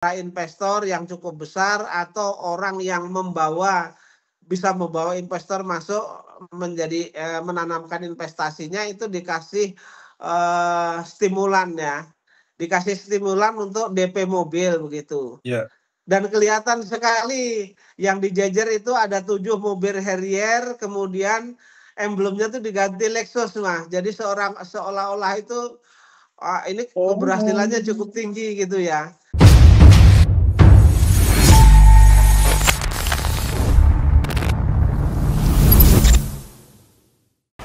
investor yang cukup besar atau orang yang bisa membawa investor masuk menjadi menanamkan investasinya itu dikasih stimulan ya, dikasih stimulan untuk DP mobil begitu. Ya. Dan kelihatan sekali yang dijejer itu ada 7 mobil Harrier, kemudian emblemnya tuh diganti Lexus, Mas. Jadi seolah-olah itu ini keberhasilannya cukup tinggi gitu ya.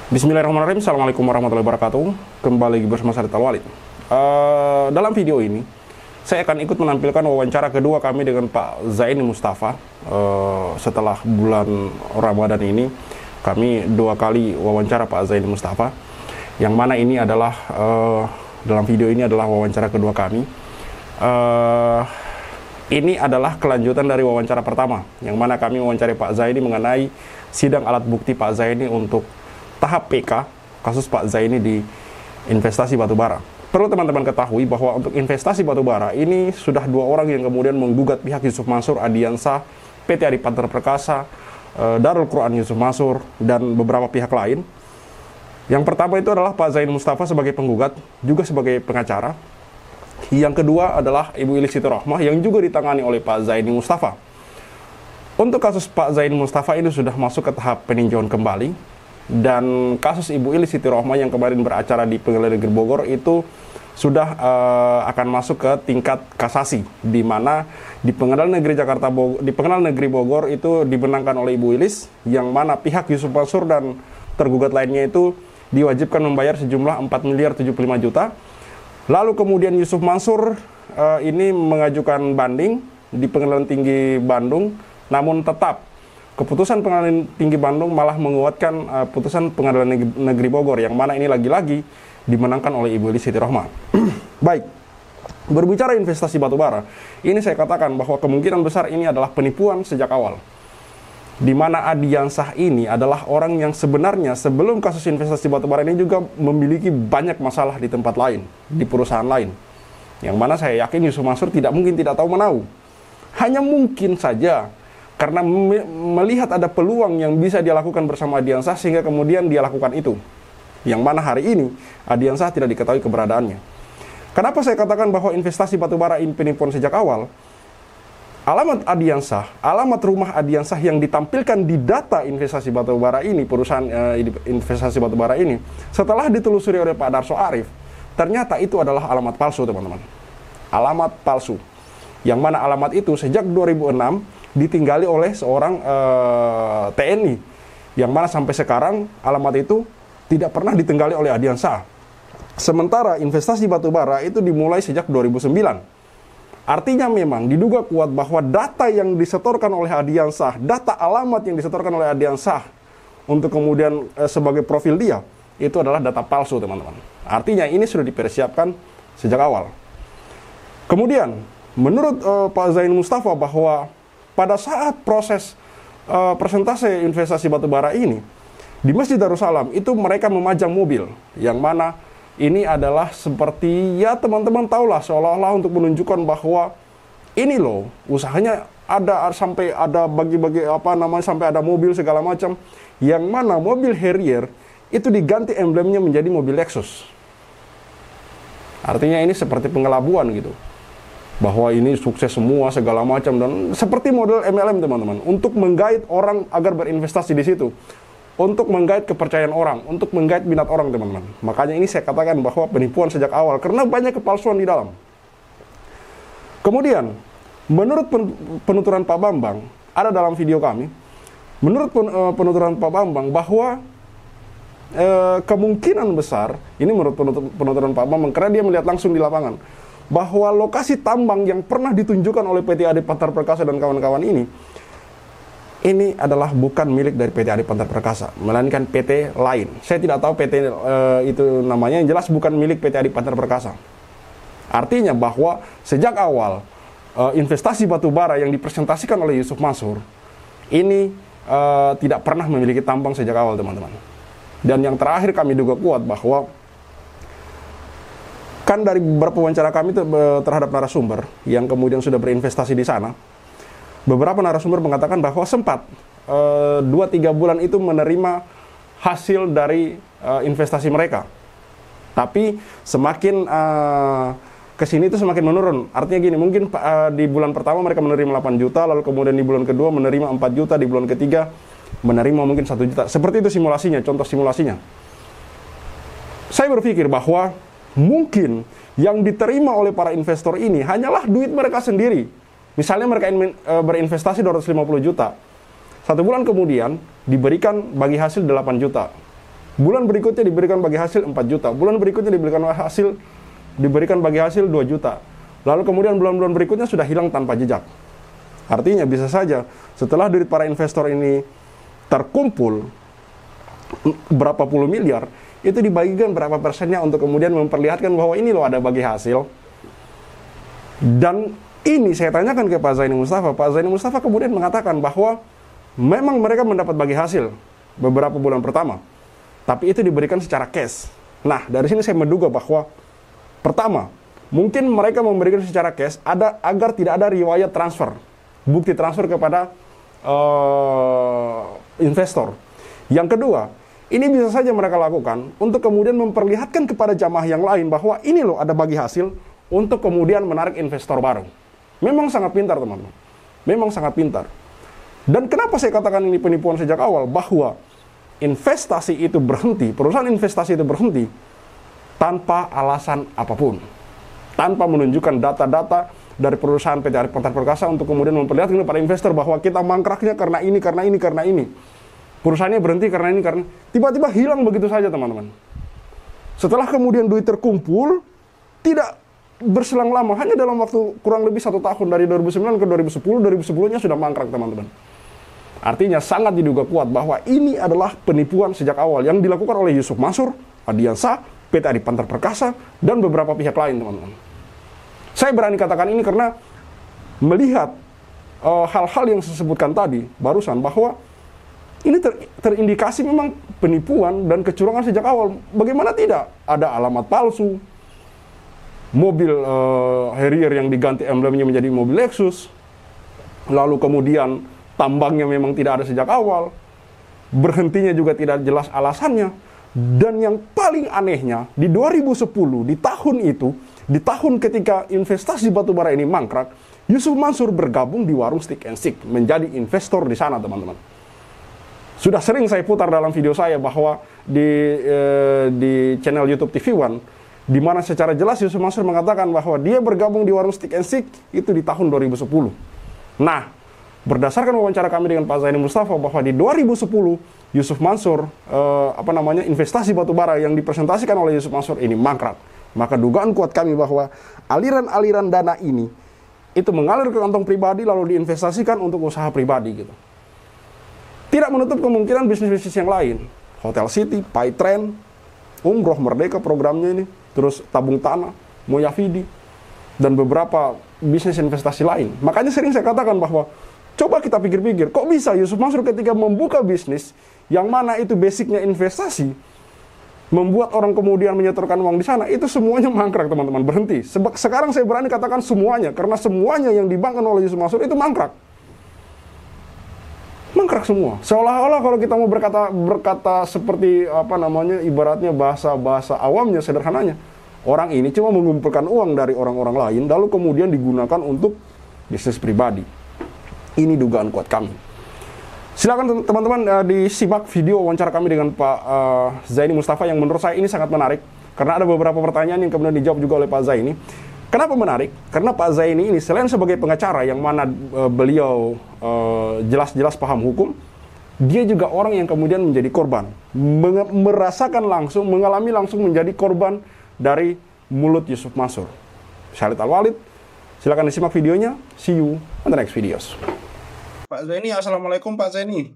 Bismillahirrahmanirrahim. Assalamualaikum warahmatullahi wabarakatuh. Kembali lagi bersama saya Rizal Walid. Dalam video ini saya akan ikut menampilkan wawancara kedua kami dengan Pak Zaini Mustafa. Setelah bulan Ramadan ini kami 2 kali wawancara Pak Zaini Mustafa, yang mana ini adalah dalam video ini adalah wawancara kedua kami. Ini adalah kelanjutan dari wawancara pertama, yang mana kami wawancari Pak Zaini mengenai sidang alat bukti Pak Zaini untuk tahap PK kasus Pak Zaini di investasi batubara. Perlu teman-teman ketahui bahwa untuk investasi batubara ini sudah 2 orang yang kemudian menggugat pihak Yusuf Mansur, Adiansah, PT Adipantara Perkasa, Darul Quran Yusuf Mansur, dan beberapa pihak lain. Yang pertama itu adalah Pak Zaini Mustafa sebagai penggugat, juga sebagai pengacara. Yang kedua adalah Ibu Ilis Siti Rohmah yang juga ditangani oleh Pak Zaini Mustafa. Untuk kasus Pak Zaini Mustafa ini sudah masuk ke tahap peninjauan kembali, dan kasus Ibu Ilis Siti Rohmah yang kemarin beracara di Pengadilan Negeri Bogor itu sudah akan masuk ke tingkat kasasi, di mana di Pengadilan Negeri Bogor itu dimenangkan oleh Ibu Ilis, yang mana pihak Yusuf Mansur dan tergugat lainnya itu diwajibkan membayar sejumlah 4.075 juta. Lalu kemudian Yusuf Mansur ini mengajukan banding di Pengadilan Tinggi Bandung, namun tetap keputusan Pengadilan Tinggi Bandung malah menguatkan putusan Pengadilan Negeri Bogor, yang mana ini lagi-lagi dimenangkan oleh Ibu Ilis Siti Rohmah. Baik, berbicara investasi batubara, ini saya katakan bahwa kemungkinan besar ini adalah penipuan sejak awal, di mana Adiansah ini adalah orang yang sebenarnya sebelum kasus investasi batubara ini juga memiliki banyak masalah di tempat lain, di perusahaan lain, yang mana saya yakin Yusuf Mansur tidak mungkin tidak tahu menahu. Hanya mungkin saja karena melihat ada peluang yang bisa dia lakukan bersama Adiansah, sehingga kemudian dia lakukan itu. Yang mana hari ini Adiansah tidak diketahui keberadaannya. Kenapa saya katakan bahwa investasi batubara ini penipuan sejak awal? Alamat Adiansah, alamat rumah Adiansah yang ditampilkan di data investasi batubara ini, perusahaan investasi batubara ini, setelah ditelusuri oleh Pak Darso Arif, ternyata itu adalah alamat palsu, teman-teman. Alamat palsu. Yang mana alamat itu sejak 2006 ditinggali oleh seorang TNI, yang mana sampai sekarang alamat itu tidak pernah ditinggali oleh Adiansah. Sementara investasi batubara itu dimulai sejak 2009. Artinya memang diduga kuat bahwa data yang disetorkan oleh Adiansah, data alamat yang disetorkan oleh Adiansah untuk kemudian sebagai profil dia, itu adalah data palsu, teman-teman. Artinya ini sudah dipersiapkan sejak awal. Kemudian menurut Pak Zaini Mustafa bahwa pada saat proses persentase investasi batubara ini di Masjid Darussalam itu mereka memajang mobil, yang mana ini adalah seperti, ya teman-teman tahulah, seolah-olah untuk menunjukkan bahwa ini loh usahanya ada, sampai ada bagi-bagi sampai ada mobil segala macam, yang mana mobil Harrier itu diganti emblemnya menjadi mobil Lexus. Artinya ini seperti pengelabuan gitu, bahwa ini sukses semua segala macam, dan seperti model MLM, teman-teman, untuk menggait orang agar berinvestasi di situ, untuk menggait kepercayaan orang, untuk menggait minat orang, teman-teman. Makanya ini saya katakan bahwa penipuan sejak awal, karena banyak kepalsuan di dalam. Kemudian menurut penuturan Pak Bambang, ada dalam video kami, menurut penuturan Pak Bambang bahwa kemungkinan besar, ini menurut penuturan Pak Bambang karena dia melihat langsung di lapangan, bahwa lokasi tambang yang pernah ditunjukkan oleh PT Adipantara Perkasa dan kawan-kawan ini adalah bukan milik dari PT Adipantara Perkasa, melainkan PT lain. Saya tidak tahu PT itu namanya, yang jelas bukan milik PT Adipantara Perkasa. Artinya bahwa sejak awal investasi batubara yang dipresentasikan oleh Yusuf Mansur ini tidak pernah memiliki tambang sejak awal, teman-teman. Dan yang terakhir kami duga kuat bahwa kan dari beberapa wawancara kami terhadap narasumber yang kemudian sudah berinvestasi di sana, beberapa narasumber mengatakan bahwa sempat 2-3 bulan itu menerima hasil dari investasi mereka. Tapi semakin kesini itu semakin menurun. Artinya gini, mungkin di bulan pertama mereka menerima 8 juta, lalu kemudian di bulan kedua menerima 4 juta, di bulan ketiga menerima mungkin 1 juta. Seperti itu simulasinya, contoh simulasinya. Saya berpikir bahwa mungkin yang diterima oleh para investor ini hanyalah duit mereka sendiri. Misalnya mereka berinvestasi 250 juta. 1 bulan kemudian diberikan bagi hasil 8 juta. Bulan berikutnya diberikan bagi hasil 4 juta. Bulan berikutnya diberikan bagi hasil 2 juta. Lalu kemudian bulan-bulan berikutnya sudah hilang tanpa jejak. Artinya bisa saja setelah duit para investor ini terkumpul berapa puluh miliar, itu dibagikan berapa persennya untuk kemudian memperlihatkan bahwa ini loh ada bagi hasil. Dan ini saya tanyakan ke Pak Zaini Mustafa. Pak Zaini Mustafa kemudian mengatakan bahwa memang mereka mendapat bagi hasil beberapa bulan pertama, tapi itu diberikan secara cash. Nah, dari sini saya menduga bahwa pertama, mungkin mereka memberikan secara cash agar tidak ada riwayat transfer, bukti transfer kepada investor. Yang kedua, ini bisa saja mereka lakukan untuk kemudian memperlihatkan kepada jamaah yang lain bahwa ini loh ada bagi hasil untuk kemudian menarik investor baru. Memang sangat pintar, teman-teman. Memang sangat pintar. Dan kenapa saya katakan ini penipuan sejak awal? Bahwa investasi itu berhenti, perusahaan investasi itu berhenti tanpa alasan apapun, tanpa menunjukkan data-data dari perusahaan PT Arif Pontar Perkasa untuk kemudian memperlihatkan kepada investor bahwa kita mangkraknya karena ini. Perusahaannya berhenti karena ini, karena tiba-tiba hilang begitu saja, teman-teman. Setelah kemudian duit terkumpul, tidak berselang lama, hanya dalam waktu kurang lebih 1 tahun, dari 2009 ke 2010, 2010-nya sudah mangkrak, teman-teman. Artinya sangat diduga kuat bahwa ini adalah penipuan sejak awal yang dilakukan oleh Yusuf Mansur, Adiansa, PT Arif Pontar Perkasa, dan beberapa pihak lain, teman-teman. Saya berani katakan ini karena melihat hal-hal yang saya sebutkan tadi barusan, bahwa ini terindikasi memang penipuan dan kecurangan sejak awal. Bagaimana tidak? Ada alamat palsu, mobil Harrier yang diganti emblemnya menjadi mobil Lexus, lalu kemudian tambangnya memang tidak ada sejak awal, berhentinya juga tidak jelas alasannya. Dan yang paling anehnya, di 2010, di tahun itu, di tahun ketika investasi batubara ini mangkrak, Yusuf Mansur bergabung di warung Stick and Stick, menjadi investor di sana, teman-teman. Sudah sering saya putar dalam video saya bahwa di channel YouTube TV One, di mana secara jelas Yusuf Mansur mengatakan bahwa dia bergabung di warung Stick and Stick itu di tahun 2010. Nah, berdasarkan wawancara kami dengan Pak Zaini Mustafa bahwa di 2010 Yusuf Mansur investasi batubara yang dipresentasikan oleh Yusuf Mansur ini mangkrak. Maka dugaan kuat kami bahwa aliran-aliran dana ini itu mengalir ke kantong pribadi lalu diinvestasikan untuk usaha pribadi gitu. Tidak menutup kemungkinan bisnis-bisnis yang lain. Hotel City, Paytrend, Umroh Merdeka programnya ini, terus tabung tanah, Moyafidi, dan beberapa bisnis investasi lain. Makanya sering saya katakan bahwa coba kita pikir-pikir, kok bisa Yusuf Mansur ketika membuka bisnis yang mana itu basicnya investasi, membuat orang kemudian menyetorkan uang di sana, itu semuanya mangkrak, teman-teman, berhenti. Sekarang saya berani katakan semuanya, karena semuanya yang dibangun oleh Yusuf Mansur itu mangkrak. Mangkrak semua. Seolah-olah kalau kita mau berkata seperti ibaratnya bahasa awamnya, sederhananya, orang ini cuma mengumpulkan uang dari orang-orang lain lalu kemudian digunakan untuk bisnis pribadi. Ini dugaan kuat kami. Silakan teman-teman disimak video wawancara kami dengan Pak Zaini Mustafa yang menurut saya ini sangat menarik karena ada beberapa pertanyaan yang kemudian dijawab juga oleh Pak Zaini. Kenapa menarik? Karena Pak Zaini ini selain sebagai pengacara yang mana beliau jelas-jelas paham hukum, dia juga orang yang kemudian menjadi korban, merasakan langsung, mengalami langsung menjadi korban dari mulut Yusuf Mansur. Khalid Al-Walid, silakan disimak videonya. See you on the next videos. Pak Zaini, assalamualaikum Pak Zaini.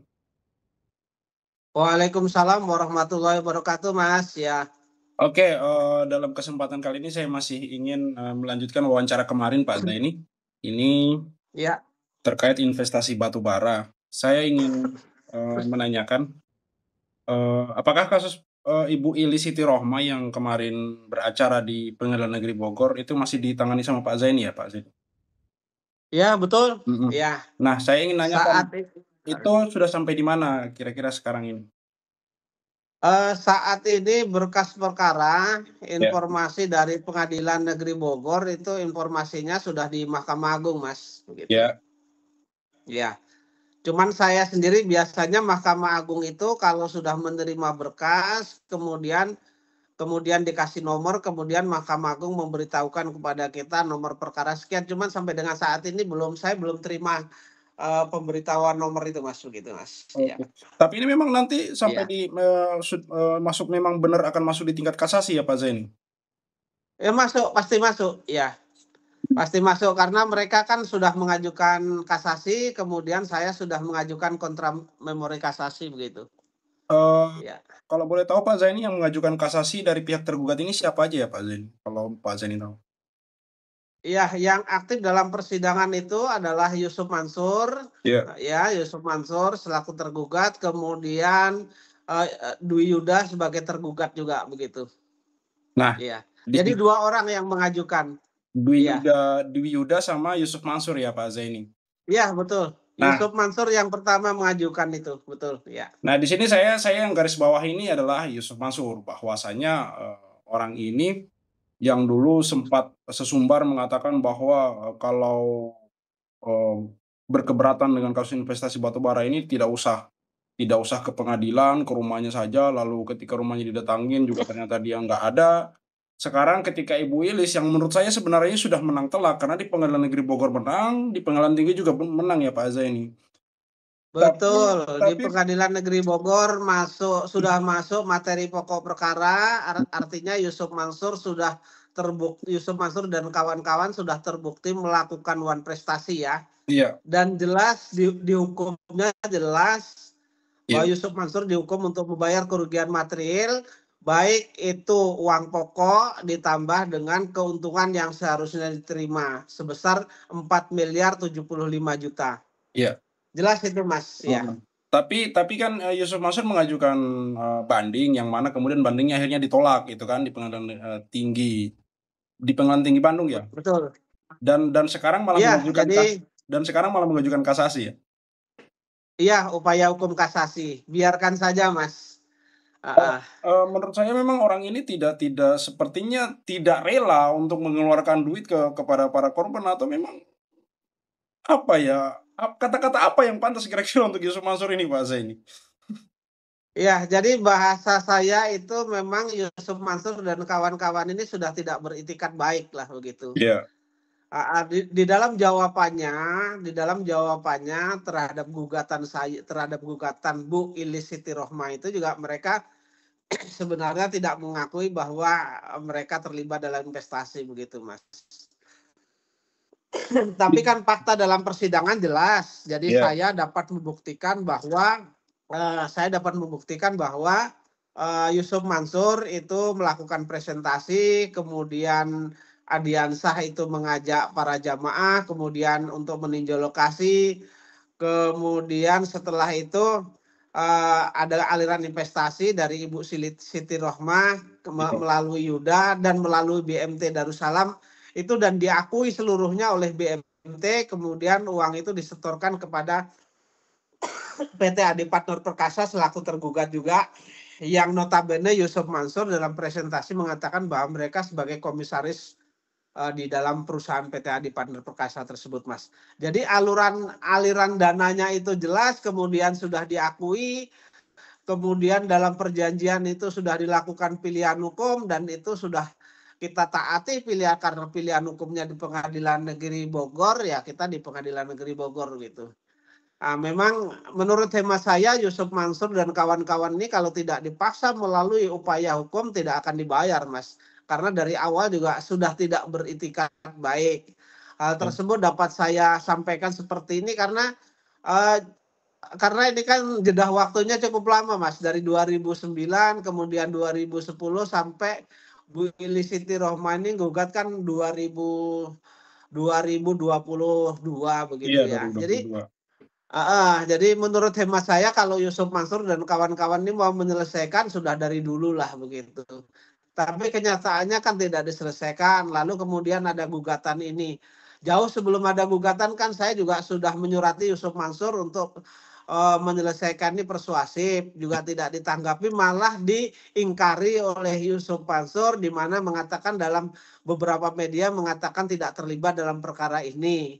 Waalaikumsalam warahmatullahi wabarakatuh, Mas. Ya. Oke, dalam kesempatan kali ini saya masih ingin melanjutkan wawancara kemarin Pak Zaini. Ini ya terkait investasi batubara. Saya ingin menanyakan, apakah kasus Ibu Ili Siti Rohma yang kemarin beracara di Pengadilan Negeri Bogor itu masih ditangani sama Pak Zaini ya, Pak Zaini? Ya, betul. Mhm. Ya, Nah, saya ingin saat nanyakan, itu sudah sampai di mana kira-kira sekarang ini? saat ini berkas perkara, Ya. informasi dari Pengadilan Negeri Bogor itu informasinya sudah di Mahkamah Agung, Mas, begitu. Ya. Ya, cuman saya sendiri biasanya Mahkamah Agung itu kalau sudah menerima berkas, kemudian dikasih nomor, kemudian Mahkamah Agung memberitahukan kepada kita nomor perkara sekian. Cuman sampai dengan saat ini saya belum terima pemberitahuan nomor itu, Mas, begitu, Mas. Ya, Oke. Tapi ini memang nanti sampai iya. di masuk memang benar akan masuk di tingkat kasasi ya, Pak Zaini? Ya masuk, pasti masuk, ya. Pasti masuk karena mereka kan sudah mengajukan kasasi, kemudian saya sudah mengajukan kontra memori kasasi begitu. Eee, Ya. Kalau boleh tahu Pak Zaini yang mengajukan kasasi dari pihak tergugat ini siapa aja ya, Pak Zaini? Kalau Pak Zaini tahu? Iya, yang aktif dalam persidangan itu adalah Yusuf Mansur, Iya. ya Yusuf Mansur selaku tergugat, kemudian Dwi Yuda sebagai tergugat juga begitu. Nah, Iya. di Jadi 2 orang yang mengajukan. Iya. Dwi Yuda sama Yusuf Mansur ya, Pak Zaini? Iya, betul. Nah Yusuf Mansur yang pertama mengajukan itu, betul, ya. nah di sini saya yang garis bawah ini adalah Yusuf Mansur, bahwasanya, orang ini yang dulu sempat sesumbar mengatakan bahwa, kalau, eee, berkeberatan dengan kasus investasi batubara ini tidak usah ke pengadilan, ke rumahnya saja, lalu ketika rumahnya didatangin juga ternyata dia nggak ada. Sekarang ketika Ibu Ilis yang menurut saya sebenarnya sudah menang telak, karena di Pengadilan Negeri Bogor menang, di Pengadilan Tinggi juga menang ya Pak Zaini. Tapi Betul, di tapi Pengadilan Negeri Bogor sudah masuk materi pokok perkara, artinya Yusuf Mansur dan kawan-kawan sudah terbukti melakukan wan prestasi ya. iya Dan jelas di hukumnya jelas iya bahwa Yusuf Mansur dihukum untuk membayar kerugian material, baik itu uang pokok ditambah dengan keuntungan yang seharusnya diterima sebesar 4.075.000.000. iya, Jelas itu, Mas, ya. heeh. Tapi kan, Yusuf Mansur mengajukan, banding yang mana kemudian bandingnya akhirnya ditolak gitu kan di Pengadilan, di Pengadilan Tinggi Bandung ya? Betul. Dan sekarang malah Iya, mengajukan jadi kasasi ya? iya upaya hukum kasasi. Biarkan saja, Mas. Oh, Heeh. menurut saya memang orang ini tidak sepertinya tidak rela untuk mengeluarkan duit kepada para korban atau memang apa ya, kata-kata apa yang pantas kira-kira untuk Yusuf Mansur ini Pak Zaini? Iya, jadi bahasa saya itu memang Yusuf Mansur dan kawan-kawan ini sudah tidak beritikat baik lah begitu. Iya Di dalam jawabannya terhadap gugatan Bu Ilis Siti Rohma itu juga mereka sebenarnya tidak mengakui bahwa mereka terlibat dalam investasi begitu, Mas. Tapi kan fakta dalam persidangan jelas. Jadi iya saya dapat membuktikan bahwa Yusuf Mansur itu melakukan presentasi, kemudian Adiansah itu mengajak para jamaah, kemudian untuk meninjau lokasi, kemudian setelah itu ada aliran investasi dari Ibu Siti Rohmah iya melalui Yuda dan melalui BMT Darussalam itu, dan diakui seluruhnya oleh BMT, kemudian uang itu disetorkan kepada PT Adi Partner Perkasa selaku tergugat juga, yang notabene Yusuf Mansur dalam presentasi mengatakan bahwa mereka sebagai komisaris di dalam perusahaan PT Adi Partner Perkasa tersebut, Mas. Jadi aliran dananya itu jelas, kemudian sudah diakui, kemudian dalam perjanjian itu sudah dilakukan pilihan hukum, dan itu sudah kita taati karena pilihan hukumnya di Pengadilan Negeri Bogor, ya kita di Pengadilan Negeri Bogor gitu. Memang menurut hemat saya Yusuf Mansur dan kawan-kawan ini kalau tidak dipaksa melalui upaya hukum tidak akan dibayar, Mas. Karena dari awal juga sudah tidak beritikat baik. Hal iya tersebut dapat saya sampaikan seperti ini uh, karena ini kan jeda waktunya cukup lama, Mas. Dari 2009 kemudian 2010 sampai Bu Ili Siti Rohma ini gugat kan 2022 begitu iya ya. Jadi 2022. Jadi menurut hemat saya kalau Yusuf Mansur dan kawan-kawan ini mau menyelesaikan sudah dari dulu lah begitu. Tapi kenyataannya kan tidak diselesaikan. Lalu kemudian ada gugatan ini. Jauh sebelum ada gugatan kan saya juga sudah menyurati Yusuf Mansur untuk menyelesaikan ini persuasif, juga tidak ditanggapi, malah diingkari oleh Yusuf Mansur, di mana mengatakan dalam beberapa media mengatakan tidak terlibat dalam perkara ini.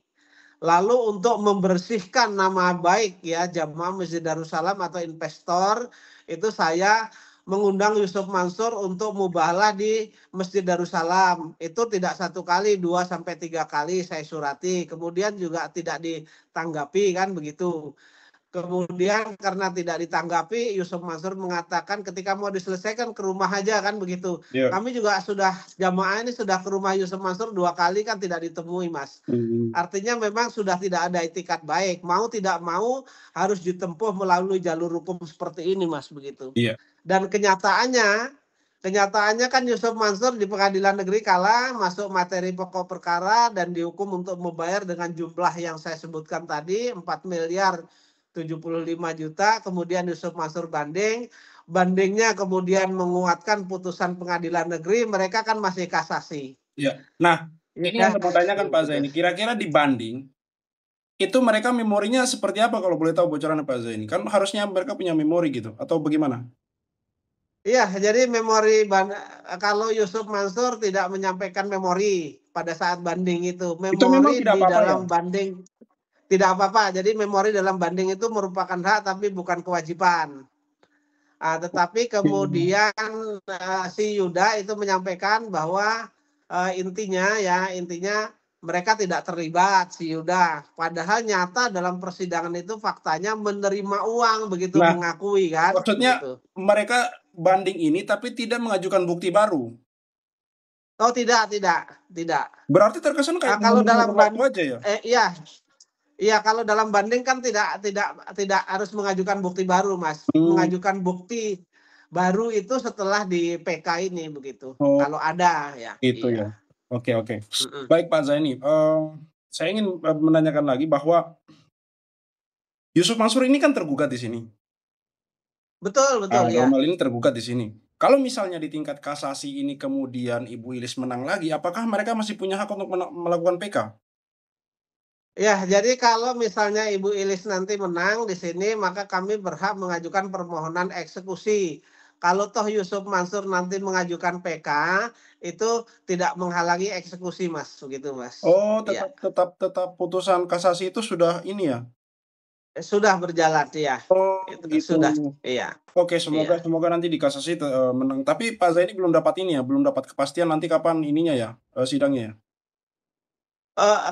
Lalu untuk membersihkan nama baik ya Jamaah Masjid Darussalam atau investor, itu saya mengundang Yusuf Mansur untuk mubahalah di Masjid Darussalam. Itu tidak satu kali, 2 sampai 3 kali saya surati. Kemudian juga tidak ditanggapi kan begitu. Kemudian karena tidak ditanggapi, Yusuf Mansur mengatakan ketika mau diselesaikan ke rumah aja kan begitu. Ya. Kami juga sudah, jamaah ini sudah ke rumah Yusuf Mansur 2 kali kan tidak ditemui, Mas. Artinya memang sudah tidak ada itikat baik. Mau tidak mau harus ditempuh melalui jalur hukum seperti ini, Mas, begitu. Iya. Dan kenyataannya kan Yusuf Mansur di pengadilan negeri kalah, masuk materi pokok perkara dan dihukum untuk membayar dengan jumlah yang saya sebutkan tadi, 4.075.000.000. Kemudian Yusuf Mansur bandingnya kemudian menguatkan putusan pengadilan negeri, mereka kan masih kasasi. Iya. Nah, ini yang saya mau tanyakan Pak Zaini, kira-kira dibanding itu mereka memorinya seperti apa kalau boleh tahu bocoran Pak Zaini? Kan harusnya mereka punya memori gitu atau bagaimana? Iya, jadi kalau Yusuf Mansur tidak menyampaikan memori pada saat banding itu. Itu memang Memori tidak di apa-apa ya? dalam banding tidak apa-apa. Jadi memori dalam banding itu merupakan hak tapi bukan kewajiban. Tetapi kemudian si Yuda itu menyampaikan bahwa intinya mereka tidak terlibat si Yuda. Padahal nyata dalam persidangan itu faktanya menerima uang begitu, Nah, mengakui kan. maksudnya Gitu. mereka banding ini tapi tidak mengajukan bukti baru. Oh tidak. Berarti terkesan kayak Kalau dalam waktu aja ya? Iya, kalau dalam banding kan tidak harus mengajukan bukti baru, Mas. Mengajukan bukti baru itu setelah di PK ini begitu. Oh, Kalau ada ya. gitu Iya. ya. Oke. Baik Pak Zaini, saya ingin menanyakan lagi bahwa Yusuf Mansur ini kan tergugat di sini. Betul Dalam ya. hal ini tergugat di sini. Kalau misalnya di tingkat kasasi ini kemudian Ibu Ilis menang lagi, apakah mereka masih punya hak untuk melakukan PK? Ya, jadi kalau misalnya Ibu Ilis nanti menang di sini, maka kami berhak mengajukan permohonan eksekusi. Kalau toh Yusuf Mansur nanti mengajukan PK, itu tidak menghalangi eksekusi, Mas. Begitu, Mas. Oh, Iya. tetap putusan kasasi itu sudah ini ya? Sudah berjalan, ya. Oh, gitu. Sudah, iya. Oke, Iya. semoga nanti di kasasi menang. Tapi Pak Zaini belum dapat ini ya, belum dapat kepastian nanti kapan ininya ya, sidangnya ya?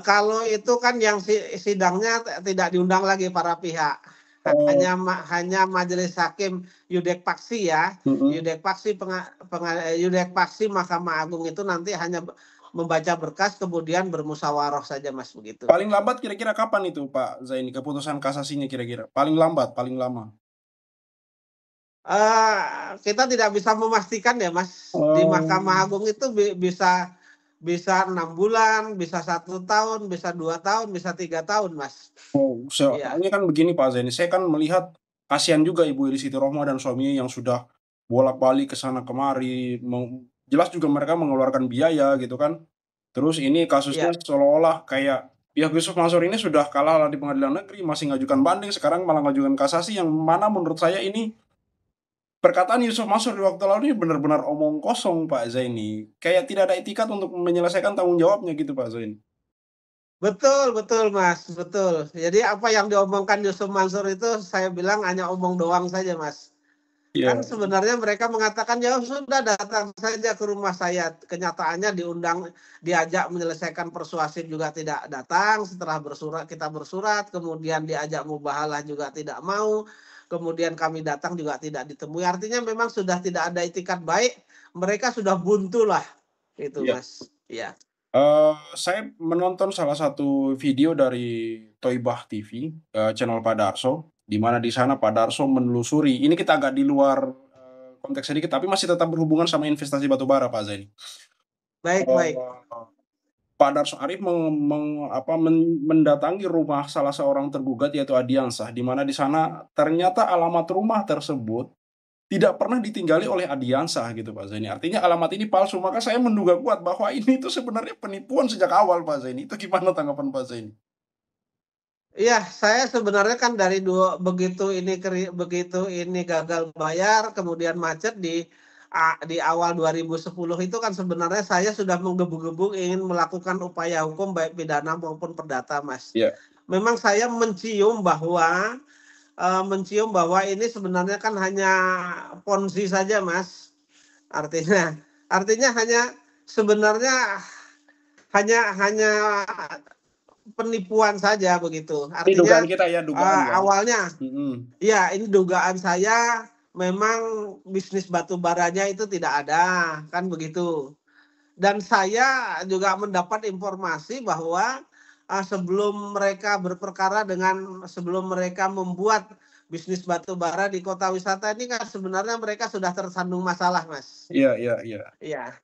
Kalau itu kan yang sidangnya tidak diundang lagi para pihak. Oh. Hanya majelis hakim Yudek Paksi ya. Yudek Paksi Mahkamah Agung itu nanti hanya membaca berkas kemudian bermusyawarah saja, Mas, begitu. Paling lambat kira-kira kapan itu Pak Zaini keputusan kasasinya kira-kira? Paling lambat, paling lama? Kita tidak bisa memastikan ya, Mas. Di Mahkamah Agung itu bisa 6 bulan, bisa 1 tahun, bisa 2 tahun, bisa 3 tahun, Mas. Soalnya kan begini Pak Zaini, saya kan melihat kasihan juga Ibu Iris Sitirohma dan suaminya yang sudah bolak-balik ke sana kemari, jelas juga mereka mengeluarkan biaya gitu kan. Terus ini kasusnya seolah-olah kayak pihak Yusuf Mansur ini sudah kalah di pengadilan negeri, masih ngajukan banding, sekarang malah ngajukan kasasi, yang mana menurut saya ini perkataan Yusuf Mansur di waktu lalu ini benar-benar omong kosong Pak Zaini. Kayak tidak ada etikat untuk menyelesaikan tanggung jawabnya gitu Pak Zaini. Betul, Mas, betul. Jadi apa yang diomongkan Yusuf Mansur itu saya bilang hanya omong doang saja, Mas. Kan sebenarnya mereka mengatakan ya sudah datang saja ke rumah saya. Kenyataannya diajak menyelesaikan persuasif juga tidak datang. Setelah kita bersurat, kemudian diajak mubahalah juga tidak mau. Kemudian kami datang juga tidak ditemui. Artinya memang sudah tidak ada itikat baik. Mereka sudah buntu lah, itu Mas. Iya. Saya menonton salah satu video dari Toibah TV, channel Pak Darso, di mana di sana Pak Darso menelusuri, ini kita agak di luar konteks sedikit, tapi masih tetap berhubungan sama investasi batubara Pak Zaini. Baik. Pak Darso Arif mendatangi rumah salah seorang tergugat yaitu Adiansah, di mana di sana ternyata alamat rumah tersebut tidak pernah ditinggali oleh Adiansah gitu Pak Zaini. Artinya alamat ini palsu, maka saya menduga kuat bahwa ini itu sebenarnya penipuan sejak awal Pak Zaini. Itu gimana tanggapan Pak Zaini? Iya, saya sebenarnya kan dari begitu ini gagal bayar, kemudian macet di awal 2010 itu kan sebenarnya saya sudah menggebu-gebu ingin melakukan upaya hukum baik pidana maupun perdata, Mas. Iya. Memang saya mencium bahwa ini sebenarnya kan hanya ponzi saja, Mas. Artinya sebenarnya hanya penipuan saja begitu. Ini Artinya dugaan kita ya, dugaan ya. awalnya, ya ini dugaan saya memang bisnis batu baranya itu tidak ada, kan begitu. Dan saya juga mendapat informasi bahwa sebelum mereka membuat bisnis batu bara di kota wisata ini kan sebenarnya mereka sudah tersandung masalah, Mas. Iya. Iya.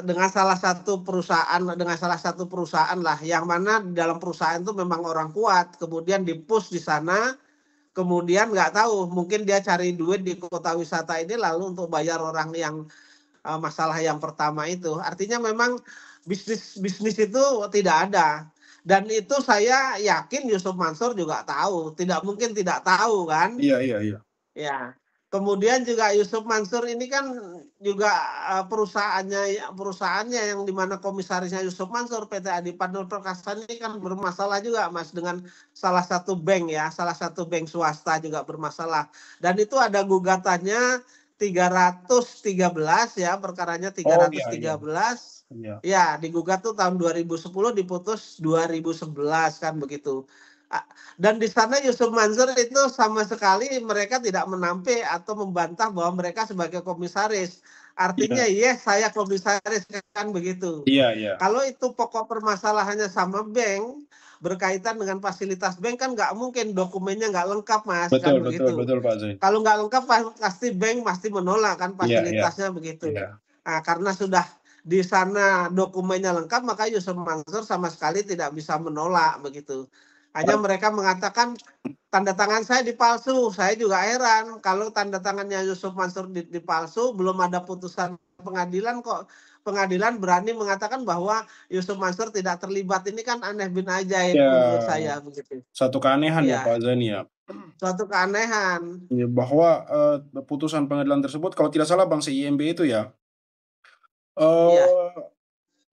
Dengan salah satu perusahaan lah, yang mana di dalam perusahaan itu memang orang kuat, kemudian di-push di sana, kemudian nggak tahu, mungkin dia cari duit di kota wisata ini lalu untuk bayar orang yang masalah yang pertama itu. Artinya memang bisnis itu tidak ada. Dan itu saya yakin Yusuf Mansur juga tahu, tidak mungkin tidak tahu kan. Iya. Ya. Kemudian juga Yusuf Mansur ini kan juga perusahaannya yang dimana komisarisnya Yusuf Mansur, PT Adi Partner Perkasa ini kan bermasalah juga, Mas, dengan salah satu bank swasta juga bermasalah. Dan itu ada gugatannya 313 ya, perkaranya 313. Iya. Ya, digugat tuh tahun 2010, diputus 2011 kan begitu. Dan di sana Yusuf Mansur itu sama sekali mereka tidak menampik atau membantah bahwa mereka sebagai komisaris. Artinya yes, saya komisaris kan begitu. Iya. Kalau itu pokok permasalahannya sama bank, berkaitan dengan fasilitas bank kan nggak mungkin dokumennya nggak lengkap, Mas. Betul Pak Zain. Kalau nggak lengkap pasti bank menolak kan fasilitasnya begitu. Iya. Nah, karena sudah di sana dokumennya lengkap, maka Yusuf Mansur sama sekali tidak bisa menolak begitu. Hanya mereka mengatakan tanda tangan saya dipalsu. Saya juga heran kalau tanda tangannya Yusuf Mansur dipalsu, belum ada putusan pengadilan kok pengadilan berani mengatakan bahwa Yusuf Mansur tidak terlibat. Ini kan aneh bin ajaib menurut saya begitu. Satu keanehan ya Pak Zaini ya. Suatu keanehan. Ya, bahwa putusan pengadilan tersebut kalau tidak salah Bang CIMB itu ya.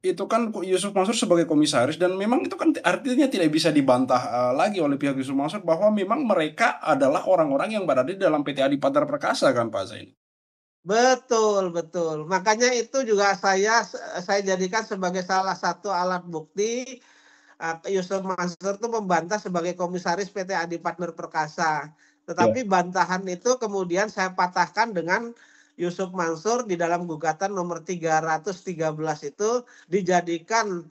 Itu kan Yusuf Mansur sebagai komisaris, dan memang itu kan artinya tidak bisa dibantah lagi oleh pihak Yusuf Mansur bahwa memang mereka adalah orang-orang yang berada di dalam PT Adi Partner Perkasa kan Pak Zain. Betul. Makanya itu juga saya jadikan sebagai salah satu alat bukti Yusuf Mansur itu membantah sebagai komisaris PT Adi Partner Perkasa. Tetapi bantahan itu kemudian saya patahkan dengan Yusuf Mansur di dalam gugatan nomor 313 itu dijadikan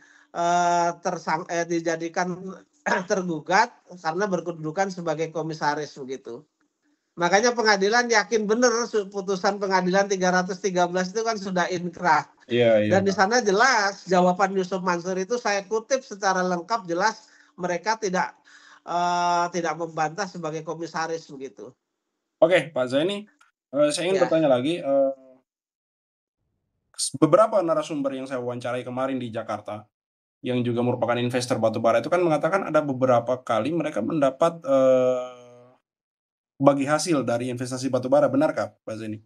tergugat karena berkedudukan sebagai komisaris begitu. Makanya pengadilan yakin benar putusan pengadilan 313 itu kan sudah inkrah. Iya. Dan di sana jelas jawaban Yusuf Mansur itu saya kutip secara lengkap, jelas mereka tidak membantah sebagai komisaris begitu. Oke, Pak Zaini, saya ingin bertanya lagi. Beberapa narasumber yang saya wawancarai kemarin di Jakarta, yang juga merupakan investor batubara itu kan mengatakan ada beberapa kali mereka mendapat bagi hasil dari investasi batubara, benarkah Pak Zaini?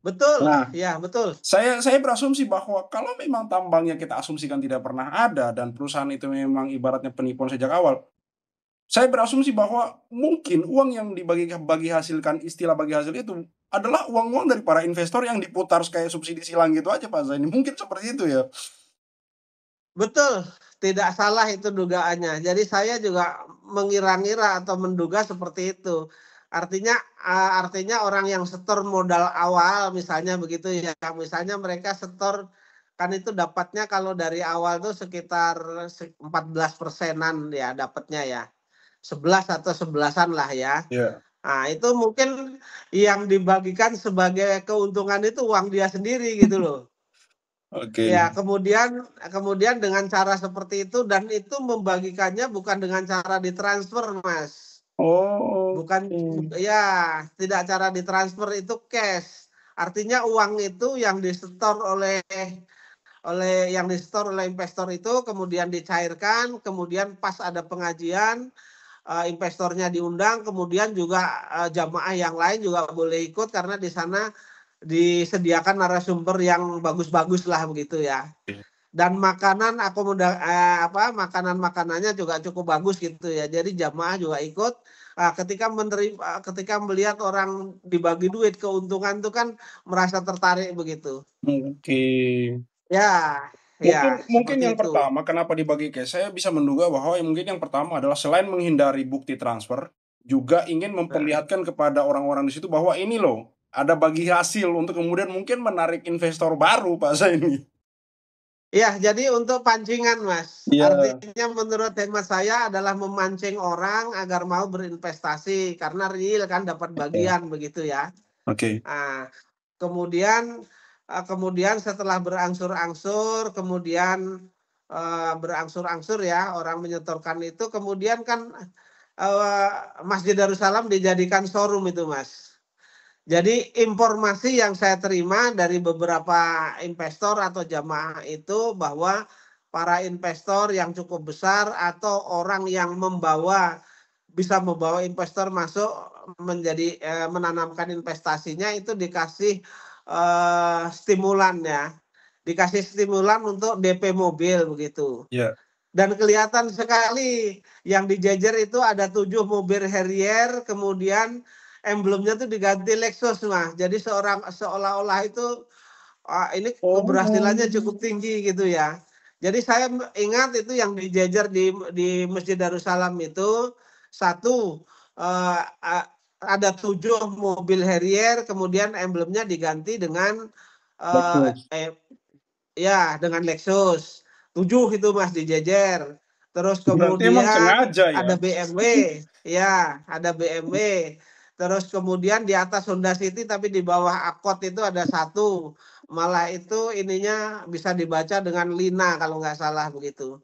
Betul, nah, ya betul. Saya berasumsi bahwa kalau memang tambangnya kita asumsikan tidak pernah ada dan perusahaan itu memang ibaratnya penipuan sejak awal, saya berasumsi bahwa mungkin uang yang dibagi hasilkan, istilah bagi hasil itu adalah uang-uang dari para investor yang diputar kayak subsidi silang gitu aja Pak Zaini. Mungkin seperti itu ya. Betul, tidak salah itu dugaannya. Jadi saya juga mengira-ngira atau menduga seperti itu. Artinya orang yang setor modal awal misalnya begitu ya. Misalnya mereka setor kan itu dapatnya kalau dari awal tuh sekitar 14%-an ya dapatnya ya. 11 atau 11-an lah ya. Nah, itu mungkin yang dibagikan sebagai keuntungan itu uang dia sendiri gitu loh. Oke. Ya, kemudian dengan cara seperti itu dan itu membagikannya bukan dengan cara ditransfer, Mas. Oh, Bukan oke. ya, tidak cara ditransfer itu cash. Artinya uang itu yang disetor oleh investor itu kemudian dicairkan, kemudian pas ada pengajian investornya diundang, kemudian juga jamaah yang lain juga boleh ikut karena di sana disediakan narasumber yang bagus-bagus lah begitu ya. Dan makanan-makanannya juga cukup bagus gitu ya. Jadi jamaah juga ikut. Ketika melihat orang dibagi duit keuntungan itu kan merasa tertarik begitu. Oke. Ya, Mungkin ya mungkin seperti yang itu. pertama kenapa dibagi cash, saya bisa menduga bahwa mungkin yang pertama adalah selain menghindari bukti transfer, juga ingin Nah, memperlihatkan kepada orang-orang di situ bahwa ini loh, ada bagi hasil untuk kemudian mungkin menarik investor baru Pak Zaini. ya, jadi untuk pancingan, Mas. Iya, Artinya menurut hemat saya adalah memancing orang agar mau berinvestasi karena real kan dapat iya. bagian begitu ya. Oke. Nah, kemudian setelah berangsur-angsur, berangsur-angsur ya orang menyetorkan itu, kemudian kan Masjid Darussalam dijadikan showroom itu, Mas. Jadi informasi yang saya terima dari beberapa investor atau jamaah itu bahwa para investor yang cukup besar atau orang yang bisa membawa investor masuk menanamkan investasinya itu dikasih stimulan ya, dikasih stimulan untuk DP mobil begitu. Iya. Dan kelihatan sekali yang dijejer itu ada 7 mobil Harrier, kemudian emblemnya tuh diganti Lexus, Mas. Jadi seolah-olah itu ini Oh. keberhasilannya cukup tinggi gitu ya. Jadi saya ingat itu yang dijejer di Masjid Darussalam itu satu ada 7 mobil Harrier, kemudian emblemnya diganti dengan eh, Bagus. eh, ya dengan Lexus. 7 itu Mas dijejer. Terus Berarti emang kemudian sengaja ya? ada BMW, ya ada BMW. Terus kemudian di atas Honda City tapi di bawah Accord itu ada satu. Malah itu ininya bisa dibaca dengan Lina kalau nggak salah begitu.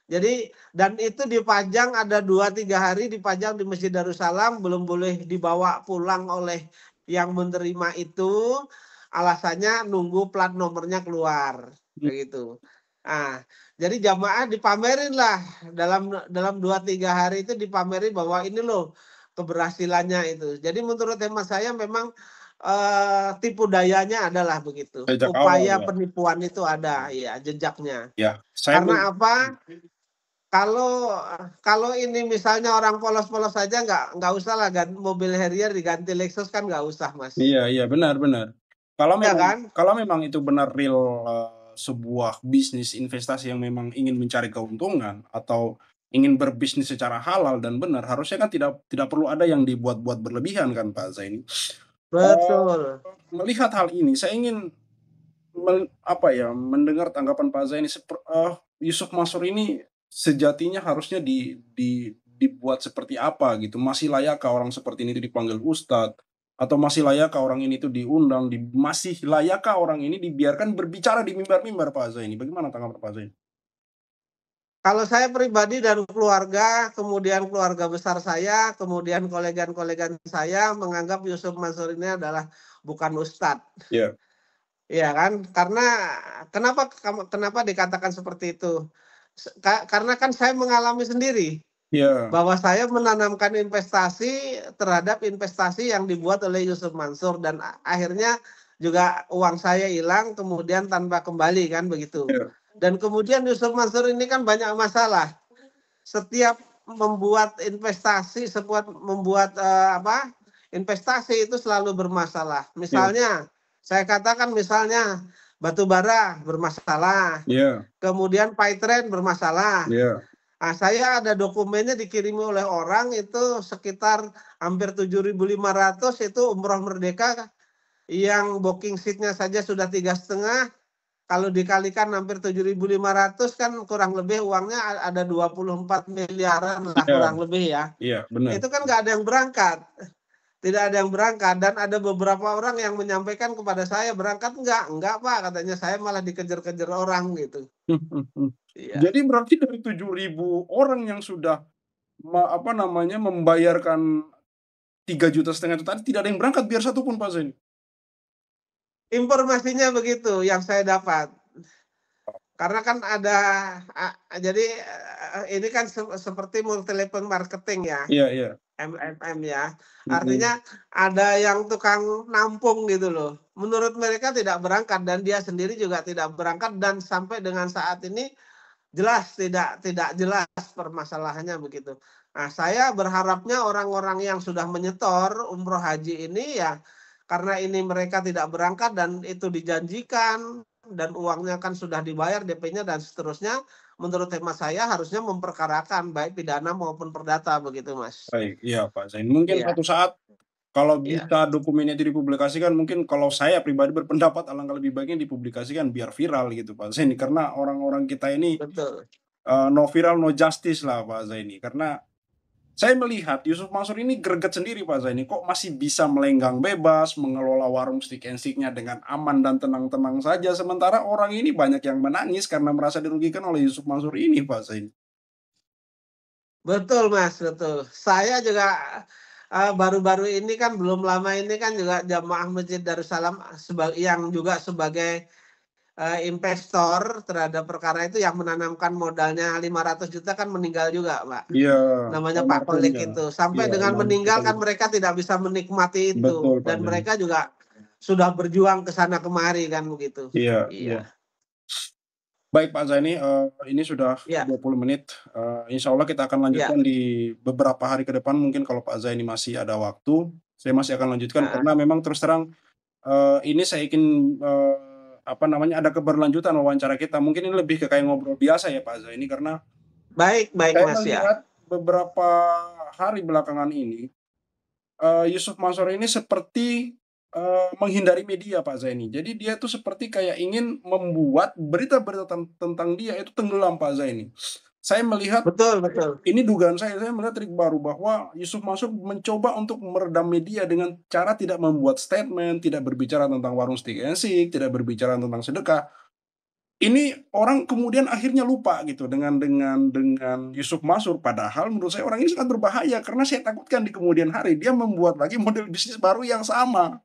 Jadi dan itu dipajang ada 2-3 hari dipajang di Masjid Darussalam, belum boleh dibawa pulang oleh yang menerima itu. Alasannya nunggu plat nomornya keluar kayak gitu. Nah, jadi jamaah dipamerin lah dalam 2-3 hari itu dipamerin bahwa ini loh keberhasilannya itu. Jadi menurut hemat saya memang tipu dayanya adalah begitu. Sejak awal Upaya ya? penipuan itu ada ya jejaknya. Ya, Karena apa? Kalau kalau ini misalnya orang polos-polos saja nggak usah lah mobil Harrier diganti Lexus kan nggak usah, Mas. iya, benar benar. Kalau Ya memang kan? kalau memang itu benar real, sebuah bisnis investasi yang memang ingin mencari keuntungan atau ingin berbisnis secara halal dan benar, harusnya kan tidak tidak perlu ada yang dibuat-buat berlebihan kan Pak Zaini. Eee, Betul. Melihat hal ini saya ingin mendengar tanggapan Pak Zaini Yusuf Mansur ini sejatinya harusnya dibuat seperti apa gitu? Masih layakkah orang seperti ini itu dipanggil ustadz? Atau masih layakkah orang ini tuh diundang, masih layakkah orang ini dibiarkan berbicara di mimbar-mimbar Pak Zaini? Bagaimana tanggapan Pak Zaini? Kalau saya pribadi dan keluarga, kemudian keluarga besar saya, kemudian kolega-kolega saya menganggap Yusuf Mansur ini adalah bukan ustadz. Iya, Iya kan? Karena kenapa dikatakan seperti itu? Karena kan saya mengalami sendiri iya, bahwa saya menanamkan investasi terhadap investasi yang dibuat oleh Yusuf Mansur dan akhirnya juga uang saya hilang kemudian tanpa kembali kan begitu. iya, Dan kemudian Yusuf Mansur ini kan banyak masalah. Setiap membuat investasi, investasi itu selalu bermasalah. iya, Misalnya, saya katakan misalnya batu bara bermasalah, iya, kemudian Paytrend bermasalah. iya, Nah, saya ada dokumennya dikirimi oleh orang itu sekitar hampir 7.500 itu umroh merdeka yang booking seatnya saja sudah 3,5. Kalau dikalikan hampir 7.500 kan kurang lebih uangnya ada 24 miliaran lah iya, kurang lebih ya. iya, benar. Itu kan nggak ada yang berangkat. tidak ada yang berangkat, dan ada beberapa orang yang menyampaikan kepada saya, "Berangkat enggak Pak," katanya, "saya malah dikejar-kejar orang," gitu. Iya. Jadi berarti dari 7.000 orang yang sudah membayarkan 3,5 juta itu tadi tidak ada yang berangkat biar satu pun, Pak Zaini? Informasinya begitu yang saya dapat. Karena kan ada jadi, ini kan seperti multi level marketing ya, Iya iya. MLM ya. Mhm. Artinya ada yang tukang nampung gitu loh. Menurut mereka tidak berangkat dan dia sendiri juga tidak berangkat, dan sampai dengan saat ini jelas tidak jelas permasalahannya begitu. Nah, saya berharapnya orang-orang yang sudah menyetor umroh haji ini ya, karena ini mereka tidak berangkat dan itu dijanjikan dan uangnya kan sudah dibayar DP-nya dan seterusnya, menurut hemat saya harusnya memperkarakan baik pidana maupun perdata begitu, Mas. Baik, iya Pak Zaini. Mungkin Iya, suatu saat kalau iya, bisa dokumen itu dipublikasikan, mungkin kalau saya pribadi berpendapat alangkah lebih baiknya dipublikasikan biar viral gitu Pak Zaini, karena orang-orang kita ini, betul. no viral no justice lah Pak Zaini. Karena saya melihat Yusuf Mansur ini greget sendiri Pak Zaini, kok masih bisa melenggang bebas, mengelola warung stick and stick-nya dengan aman dan tenang-tenang saja, sementara orang ini banyak yang menangis karena merasa dirugikan oleh Yusuf Mansur ini Pak Zaini. Betul, Mas, betul. Saya juga, baru-baru ini kan belum lama ini kan juga jamaah Masjid Darussalam yang juga sebagai, investor terhadap perkara itu yang menanamkan modalnya 500 juta kan meninggal juga, Pak. Iya, Namanya Pak Kolik almarhumnya. itu. Sampai Iya, dengan meninggal kan almarhum. mereka tidak bisa menikmati Betul itu, Pak dan Zaini. mereka juga sudah berjuang ke sana kemari kan begitu. Iya iya. Iya. Baik Pak Zaini, ini sudah Iya, 20 menit, insya Allah kita akan iya, lanjutkan di beberapa hari ke depan mungkin kalau Pak Zaini masih ada waktu, saya masih akan lanjutkan heeh. karena memang terus terang, ini saya ingin, ada keberlanjutan wawancara kita, mungkin ini lebih ke kayak ngobrol biasa ya Pak Zaini, karena Baik baik, saya Mas, ya. melihat beberapa hari belakangan ini, Yusuf Mansur ini seperti, menghindari media Pak Zaini. Jadi dia tuh seperti kayak ingin membuat berita-berita tentang dia itu tenggelam Pak Zaini. Saya melihat, Betul betul. ini dugaan saya melihat trik baru bahwa Yusuf Mansur mencoba untuk meredam media dengan cara tidak membuat statement, tidak berbicara tentang warung stick and stick, tidak berbicara tentang sedekah. Ini orang kemudian akhirnya lupa gitu dengan Yusuf Mansur, padahal menurut saya orang ini sangat berbahaya karena saya takutkan di kemudian hari dia membuat lagi model bisnis baru yang sama.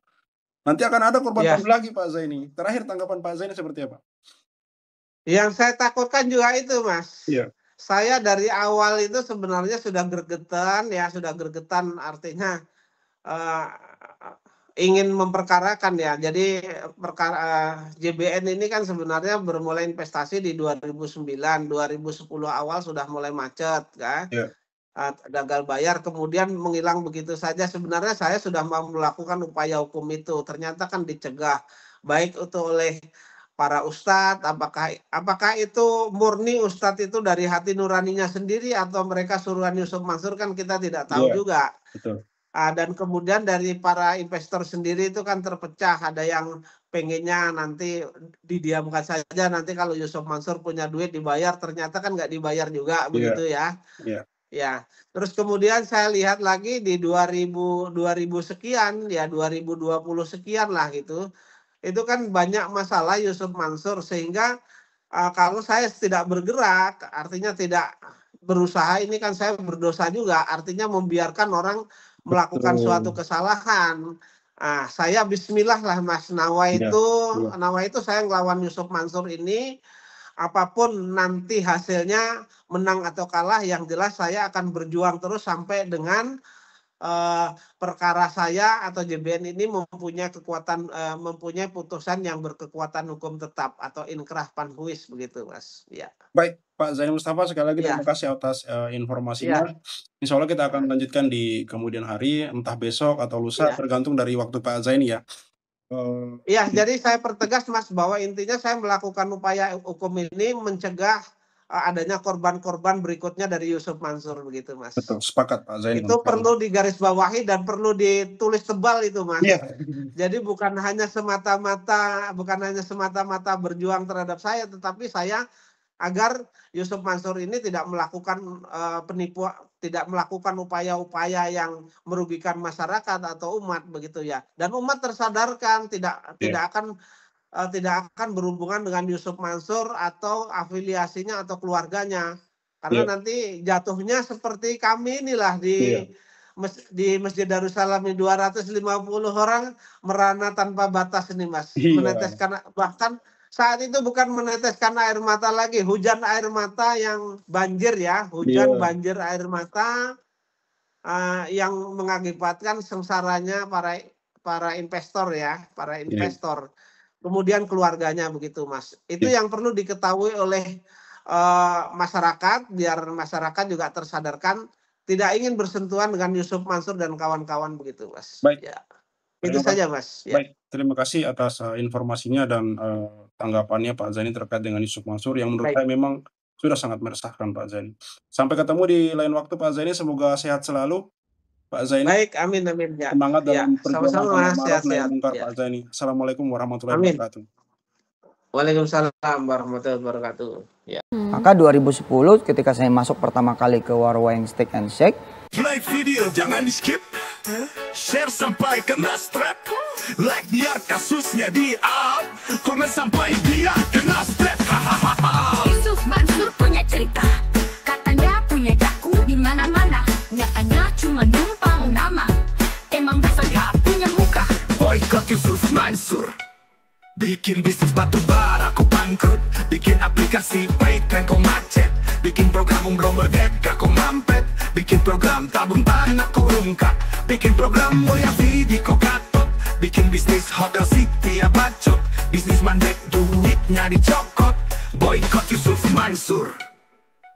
Nanti akan ada korban Ya, baru lagi Pak Zaini. Terakhir tanggapan Pak Zaini seperti apa? yang saya takutkan juga itu, Mas. Iya. Saya dari awal itu sebenarnya sudah gregetan ya, sudah gregetan artinya, eee, ingin memperkarakan ya. Jadi perkara JBN ini kan sebenarnya bermulai investasi di 2009, 2010 awal sudah mulai macet kan, Iya. gagal bayar kemudian menghilang begitu saja. Sebenarnya saya sudah mau melakukan upaya hukum itu, ternyata kan dicegah, baik itu oleh para ustadz, apakah itu murni ustadz itu dari hati nuraninya sendiri atau mereka suruhan Yusuf Mansur kan kita tidak tahu Iya, juga. betul. Dan kemudian dari para investor sendiri itu kan terpecah, ada yang pengennya nanti didiamkan saja, nanti kalau Yusuf Mansur punya duit dibayar, ternyata kan nggak dibayar juga Iya begitu ya. iya Ya, terus kemudian saya lihat lagi di 2000 sekian, ya 2020 sekian lah gitu. Itu kan banyak masalah Yusuf Mansur sehingga, kalau saya tidak bergerak, artinya tidak berusaha, ini kan saya berdosa juga, artinya membiarkan orang melakukan suatu betul. kesalahan. Saya bismillah lah Mas, Iya iya nawa itu saya ngelawan Yusuf Mansur ini, apapun nanti hasilnya menang atau kalah, yang jelas saya akan berjuang terus sampai dengan perkara saya atau JBN ini mempunyai putusan yang berkekuatan hukum tetap atau inkrah panhuis begitu, Mas. Ya. Baik Pak Zaini Mustafa, sekali lagi Iya terima kasih atas, informasinya. iya, Insya Allah kita heeh, akan lanjutkan di kemudian hari, entah besok atau lusa iya. tergantung dari waktu Pak Zaini ya. Iya, jadi saya pertegas, Mas, bahwa intinya saya melakukan upaya hukum ini mencegah, adanya korban-korban berikutnya dari Yusuf Mansur begitu, Betul, Mas. sepakat Pak Zaini Itu sekali. perlu digarisbawahi dan perlu ditulis tebal itu, Iya. Mas. Jadi bukan hanya semata-mata berjuang terhadap saya, tetapi saya agar Yusuf Mansur ini tidak melakukan penipuan, tidak melakukan upaya-upaya yang merugikan masyarakat atau umat begitu ya. Dan umat tersadarkan tidak akan berhubungan dengan Yusuf Mansur atau afiliasinya atau keluarganya. Karena nanti jatuhnya seperti kami inilah di Masjid Darussalam 250 orang merana tanpa batas ini, Mas. Meneteskan, bahkan saat itu bukan meneteskan air mata lagi, hujan air mata yang banjir ya, hujan banjir air mata yang mengakibatkan sengsaranya para investor ya, para investor. Kemudian keluarganya begitu, Mas. Itu yang perlu diketahui oleh masyarakat, biar masyarakat juga tersadarkan tidak ingin bersentuhan dengan Yusuf Mansur dan kawan-kawan begitu, Mas. Baik. Ya. Itu saja, Mas. Ya. Baik, terima kasih atas informasinya dan tanggapannya Pak Zaini terkait dengan Yusuf Mansur yang menurut saya memang sudah sangat meresahkan Pak Zaini. Sampai ketemu di lain waktu Pak Zaini, semoga sehat selalu Pak Zaini. Baik, amin ya. Semangat dalam perjuangan sama-sama, sehat-sehat. Pak Zaini. Assalamualaikum warahmatullahi wabarakatuh. Waalaikumsalam warahmatullahi wabarakatuh. Ya. Maka 2010 ketika saya masuk pertama kali ke warung Steak and Shake. Like video jangan di skip, share sampai kena strap, like biar kasusnya di up, komen sampai dia kena strap. Yusuf Mansur punya cerita, katanya punya jaku di mana-mana, nyatanya cuma numpang nama, emang dasar gak punya muka. Boykot Yusuf Mansur, bikin bisnis batu bara kau bangkrut, bikin aplikasi Paytren kau macet, bikin program umroh merdeka kau mampet, bikin program tabung tanah kau rungkat, bikin program mulia video kau gatot, bikin bisnis hotel city ya bacot, bisnis mandek duitnya dicokot. Boykot Yusuf Mansur.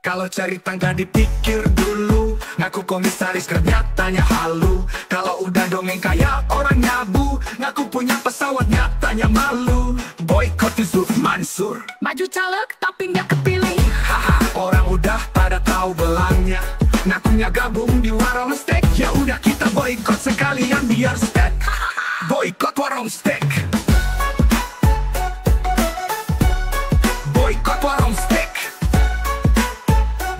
Kalau cari tangga dipikir dulu, ngaku komisaris nyatanya halu. Kalau udah dongeng kayak orang nyabu, ngaku punya pesawat nyatanya malu. Boykot Yusuf Mansur. Maju caleg tapi nggak kepilih. Haha, orang udah pada tahu belangnya, ngakunya gabung di warung steak. Ya udah kita boykot sekalian biar steak. Boykot warung steak. Boykot warung steak.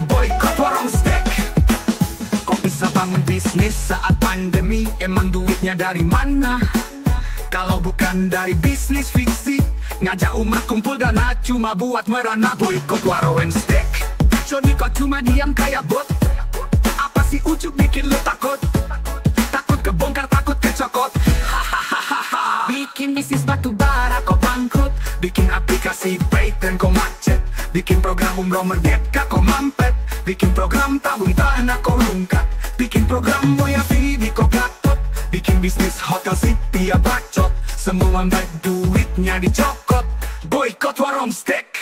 Boykot warung steak. Kok bisa bangun bisnis saat pandemi? Emang duitnya dari mana? Kalau bukan dari bisnis fiksi, ngajak umat kumpul dana cuma buat merana. Boykot warung steak. Joni kok cuma diam kayak bot? Apa sih ujuk bikin lu takut? Takut kebongkar, takut kecokot. Hahaha. Bikin bisnis batu bara kok bangkrut, bikin aplikasi Paytren kau macet, bikin program umroh merdeka kau mampet, bikin program tabung tanah kau rungkat, bikin program moya video kau gatot, bikin bisnis hotel city ya bacot, semua baik duitnya dicokot. Boykot warung steak.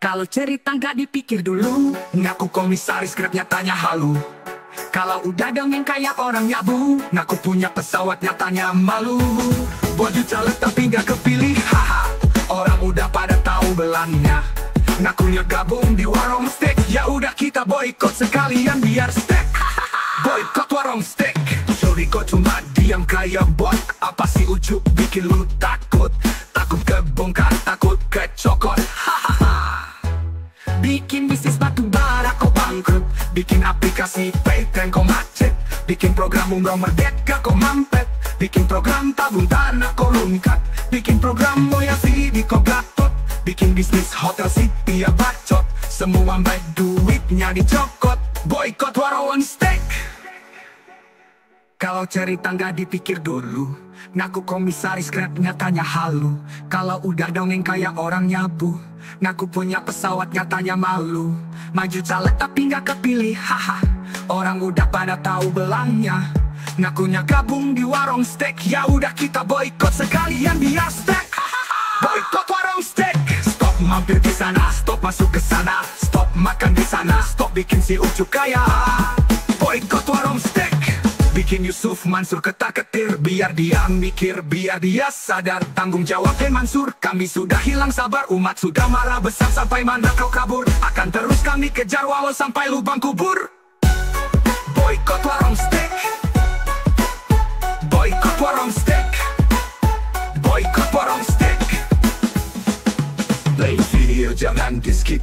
kalau cerita nggak dipikir dulu, Ngaku komisaris Grab nyatanya halu. Kalau udah dongeng kayak orang nyabu, ngaku punya pesawat nyatanya malu. Baju caleg tapi nggak kepilih, haha. Orang udah pada tahu belangnya, ngakunya gabung di warung steak. Ya udah kita boykot sekalian biar steak. Boykot warung steak. Sorry kok cuma diam kayak bot? Apa sih ujuk bikin lu takut? Takut kebongkar, takut kecokot. Bikin bisnis batu bara kau bangkrut, bikin aplikasi Paytren kau macet, bikin program umroh merdeka kau mampet, bikin program tabung tanah kau rungkat, bikin program moya video kau gatot, bikin bisnis hotel city ya bacot, semua baik duitnya dicokot. Boykot warung steak. Kalau cerita nggak dipikir dulu, ngaku komisaris Grab nyatanya halu. Kalau udah dongeng kayak orang nyabu, ngaku punya pesawat nyatanya malu. Maju caleg tapi nggak kepilih, haha. Orang udah pada tahu belangnya, ngakunya gabung di warung steak. Ya udah kita boykot sekalian biar steak. Boykot warung steak. Stop mampir di sana, stop masuk ke sana, stop makan di sana, stop bikin si ujuk kaya. Boykot warung steak. Bikin Yusuf Mansur ketar-ketir, biar dia mikir, biar dia sadar tanggung jawabnya Mansur. Kami sudah hilang sabar, umat sudah marah besar. Sampai mana kau kabur, akan terus kami kejar walau sampai lubang kubur. Boykot warung steak. Boykot warung steak. Boykot warung steak. Play video jangan di skip,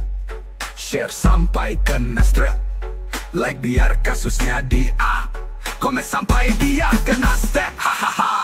share sampai kena strap. Like biar kasusnya di up, komen sampai dia kena step. Hahaha.